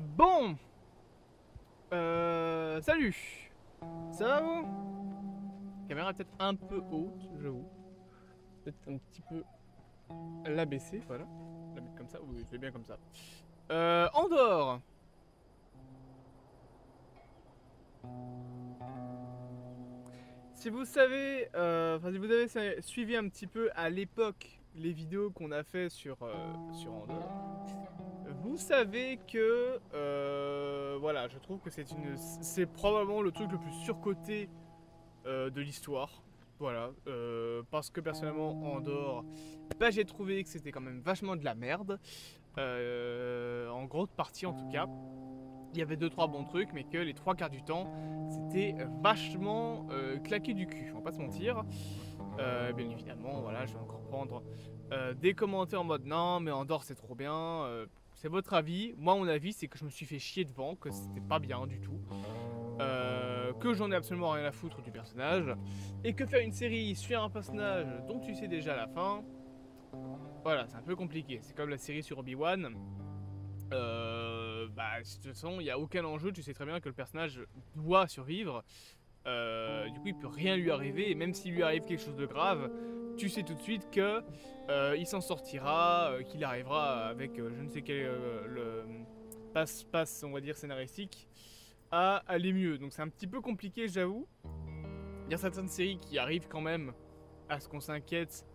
Bon, salut. Ça va vous? La caméra est peut-être un peu haute, j'avoue. Peut-être un petit peu la baisser, voilà. La mettre comme ça, oui, c'est bien comme ça. Andorre. Si vous savez, si vous avez suivi un petit peu à l'époque les vidéos qu'on a fait sur Andorre, vous savez que, voilà, je trouve que c'est probablement le truc le plus surcoté de l'histoire. Voilà, parce que personnellement, Andorre, bah, j'ai trouvé que c'était quand même vachement de la merde. En grande partie en tout cas. Il y avait deux trois bons trucs, mais que les trois quarts du temps, c'était vachement claqué du cul, on va pas se mentir. Bien évidemment, voilà, je vais encore prendre des commentaires en mode non, mais Andorre c'est trop bien. C'est votre avis. Moi, mon avis, c'est que je me suis fait chier devant, que c'était pas bien du tout. Que j'en ai absolument rien à foutre du personnage. Et que faire une série sur un personnage dont tu sais déjà la fin, voilà, c'est un peu compliqué. C'est comme la série sur Obi-Wan. Bah, de toute façon, il n'y a aucun enjeu. Tu sais très bien que le personnage doit survivre. Du coup, il peut rien lui arriver. Et même s'il lui arrive quelque chose de grave, tu sais tout de suite que il s'en sortira, qu'il arrivera avec je ne sais quel le passe, on va dire scénaristique, à aller mieux. Donc c'est un petit peu compliqué, j'avoue. Il y a certaines séries qui arrivent quand même à ce qu'on s'inquiète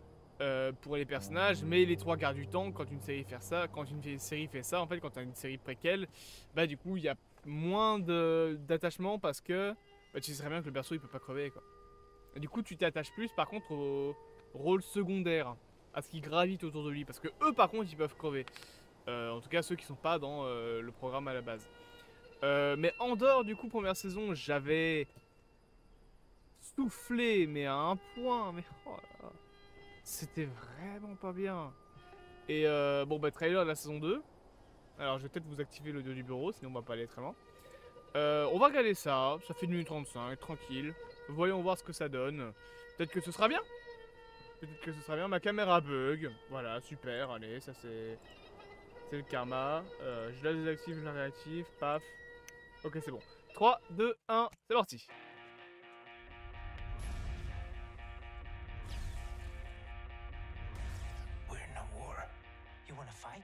pour les personnages, mais les trois quarts du temps, quand une série fait ça, en fait, quand tu as une série préquelle, bah du coup, il y a moins d'attachement parce que bah, tu sais très bien que le perso il peut pas crever quoi. Et du coup, tu t'attaches plus par contre au rôle secondaire, à ce qui gravite autour de lui, parce que eux par contre ils peuvent crever. En tout cas, ceux qui sont pas dans le programme à la base. Mais en dehors du coup, première saison, j'avais soufflé, mais à un point, mais oh là là. C'était vraiment pas bien. Et bon, bah, trailer de la saison 2. Alors, je vais peut-être vous activer l'audio du bureau, sinon on va pas aller très loin. On va regarder ça. Ça fait 1 minute 35, tranquille. Voyons voir ce que ça donne. Peut-être que ce sera bien. Peut-être que ce sera bien. Ma caméra bug. Voilà, super. Allez, ça c'est. C'est le karma. Je la désactive, je la réactive. Paf. Ok, c'est bon. 3, 2, 1, c'est parti. We're in a war. You wanna fight?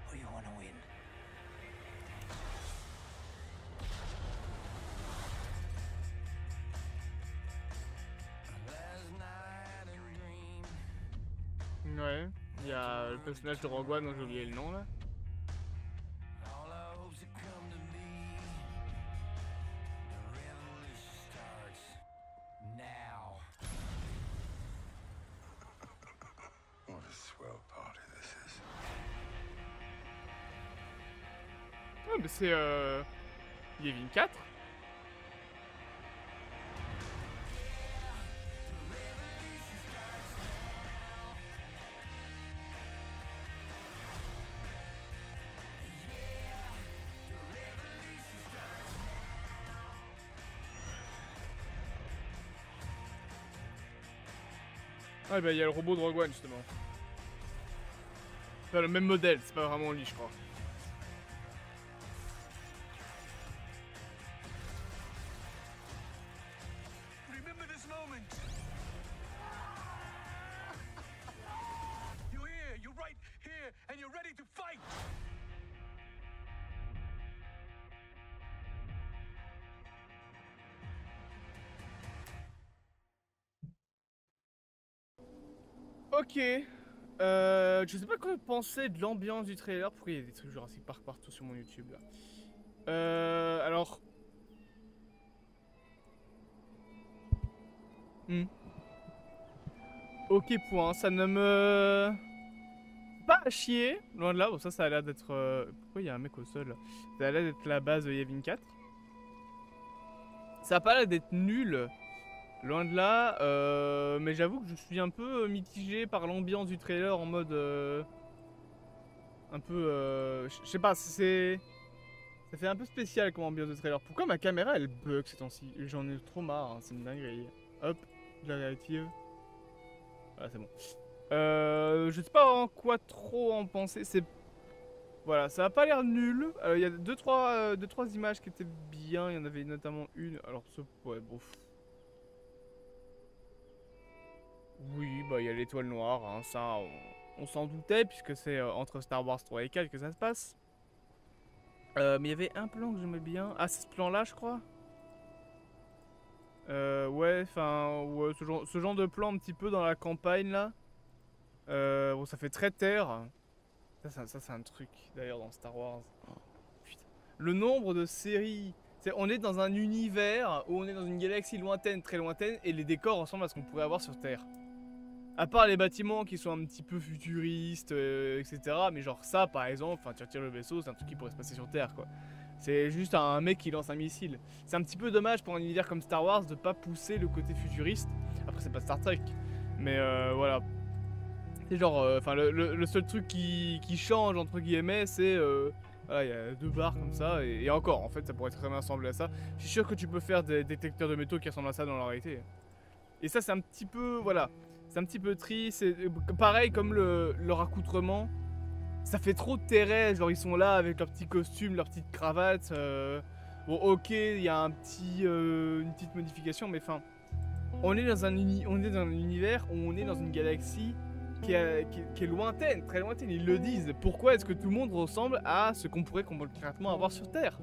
Or you wanna win? Ouais. Il y a le personnage de Rogue One dont j'ai oublié le nom là. What a swell party this is. Ouais, mais c'est Yevin 4. Ah bah il y a le robot de Rogue One justement. Enfin, le même modèle, c'est pas vraiment lui je crois. Remember this moment. You're here, you're right here, and you're ready to fight. Ok. Je sais pas quoi penser de l'ambiance du trailer. Pourquoi il y a des trucs Jurassic Park partout sur mon YouTube là. Alors. Hmm. Ok point, ça ne me... Pas à chier, loin de là. Bon ça a l'air d'être... Pourquoi il y a un mec au sol là. Ça a l'air d'être la base de Yavin 4. Ça a pas l'air d'être nul. Loin de là, mais j'avoue que je suis un peu mitigé par l'ambiance du trailer en mode un peu, je sais pas, ça fait un peu spécial comme ambiance de trailer. Pourquoi ma caméra elle bug ces temps-ci? J'en ai trop marre, hein, c'est une dinguerie. Hop, je la réactive. Voilà, c'est bon. Je sais pas en quoi trop en penser. Voilà, ça a pas l'air nul. Il y a deux trois images qui étaient bien. Il y en avait notamment une. Alors, ouais, bon. Oui, bah il y a l'étoile noire, hein, ça on s'en doutait puisque c'est entre Star Wars 3 et 4 que ça se passe. Mais il y avait un plan que j'aimais bien. Ah, c'est ce plan-là, je crois. Ouais, enfin, ouais, ce genre de plan un petit peu dans la campagne là. Bon, ça fait très terre. Ça c'est un truc d'ailleurs dans Star Wars. Oh, putain. Le nombre de séries. On est dans un univers où on est dans une galaxie lointaine, très lointaine, et les décors ressemblent à ce qu'on pourrait avoir sur Terre. À part les bâtiments qui sont un petit peu futuristes, etc. Mais genre ça, par exemple, enfin tu retires le vaisseau, c'est un truc qui pourrait se passer sur Terre, quoi. C'est juste un mec qui lance un missile. C'est un petit peu dommage pour un univers comme Star Wars de pas pousser le côté futuriste. Après c'est pas Star Trek, mais voilà. C'est genre, enfin le seul truc qui change entre guillemets, c'est voilà, il y a deux barres comme ça, et encore, en fait, ça pourrait très bien ressembler à ça. Je suis sûr que tu peux faire des détecteurs de métaux qui ressemblent à ça dans la réalité. Et ça, c'est un petit peu, voilà, c'est un petit peu triste. C'est pareil comme leur accoutrement. Ça fait trop de terrestre, genre ils sont là avec leurs petits costumes, leurs petites cravates. Bon, ok, il y a une petite modification, mais enfin, on est dans un univers où on est dans une galaxie qui est lointaine, très lointaine, ils le disent. Pourquoi est-ce que tout le monde ressemble à ce qu'on pourrait concrètement avoir sur Terre?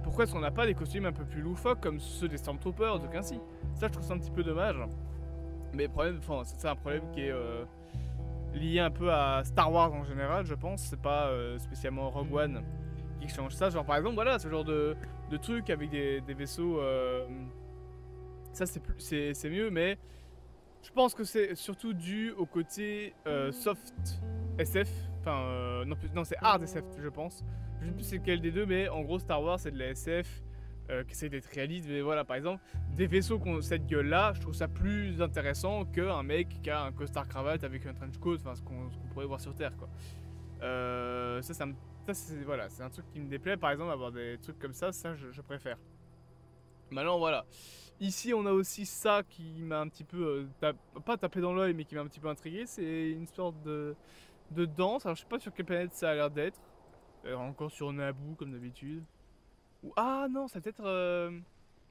Pourquoi est-ce qu'on n'a pas des costumes un peu plus loufoques comme ceux des Stormtroopers de Quincy? Ça, je trouve ça un petit peu dommage. Mais problème, enfin, c'est un problème qui est lié un peu à Star Wars en général, je pense. C'est pas spécialement Rogue One qui change ça. Genre, par exemple, voilà, ce genre de truc avec des vaisseaux. Ça, c'est mieux, mais je pense que c'est surtout dû au côté soft SF. Enfin, non, c'est hard SF, je pense. Je sais plus c'est lequel des deux, mais en gros, Star Wars, c'est de la SF qui essaie d'être réaliste. Mais voilà, par exemple, des vaisseaux qui ont cette gueule-là, je trouve ça plus intéressant qu'un mec qui a un costard cravate avec un trench coat, enfin, ce qu'on pourrait voir sur Terre, quoi. Voilà, c'est un truc qui me déplaît. Par exemple, avoir des trucs comme ça, je préfère. Maintenant, voilà. Ici, on a aussi ça qui m'a un petit peu, pas tapé dans l'œil, mais qui m'a un petit peu intrigué. C'est une sorte de danse. Alors, je sais pas sur quelle planète ça a l'air d'être. Encore sur Naboo, comme d'habitude. Ou ah non, c'est peut-être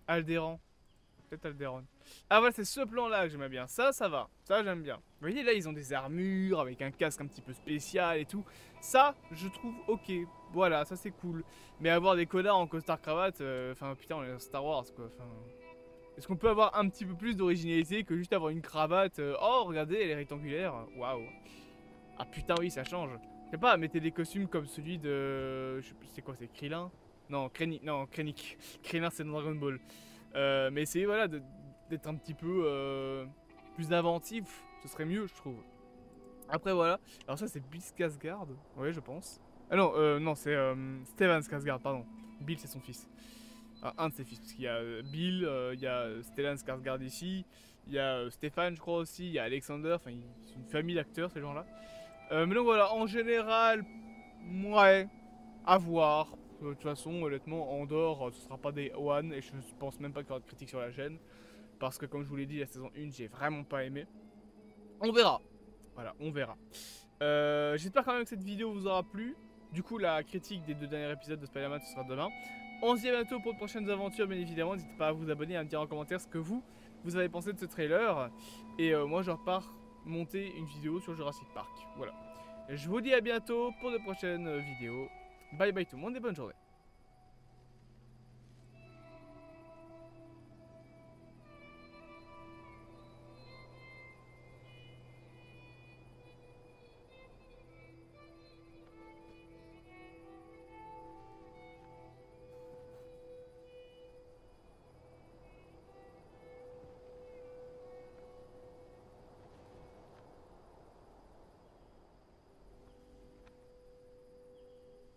Alderaan. Peut-être Alderaan. Ah voilà, c'est ce plan-là que j'aimais bien. Ça va. Ça, j'aime bien. Vous voyez, là, ils ont des armures avec un casque un petit peu spécial et tout. Ça, je trouve ok. Voilà, ça, c'est cool. Mais avoir des connards en costard cravate, enfin, putain, on est dans Star Wars, quoi. Enfin... Est-ce qu'on peut avoir un petit peu plus d'originalité que juste avoir une cravate oh, regardez, elle est rectangulaire. Waouh. Ah putain, oui, ça change. Je sais pas, mettez des costumes comme celui de... Je sais plus, c'est quoi, c'est Krillin? Non, Krennic. Krillin, c'est dans Dragon Ball. Mais essayez, voilà, d'être un petit peu plus inventif. Ce serait mieux, je trouve. Après, voilà. Alors ça, c'est Bill Skarsgård. Ouais, je pense. Ah non, non, c'est Stellan Skarsgård, pardon. Bill, c'est son fils. Un de ses fils, parce qu'il y a Bill, il y a Stellan Skarsgård ici, il y a Stéphane je crois aussi, il y a Alexander, enfin c'est une famille d'acteurs ces gens-là. Mais donc voilà, en général, ouais, à voir. De toute façon, honnêtement, Andorre, ce sera pas des one, et je pense même pas qu'il y aura de critique sur la chaîne, parce que comme je vous l'ai dit, la saison 1, j'ai vraiment pas aimé. On verra, voilà, on verra. J'espère quand même que cette vidéo vous aura plu. Du coup, la critique des 2 derniers épisodes de Spider-Man, ce sera demain. On se dit à bientôt pour de prochaines aventures, bien évidemment. N'hésitez pas à vous abonner et à me dire en commentaire ce que vous avez pensé de ce trailer. Et moi, je repars monter une vidéo sur Jurassic Park. Voilà. Je vous dis à bientôt pour de prochaines vidéos. Bye bye tout le monde et bonne journée.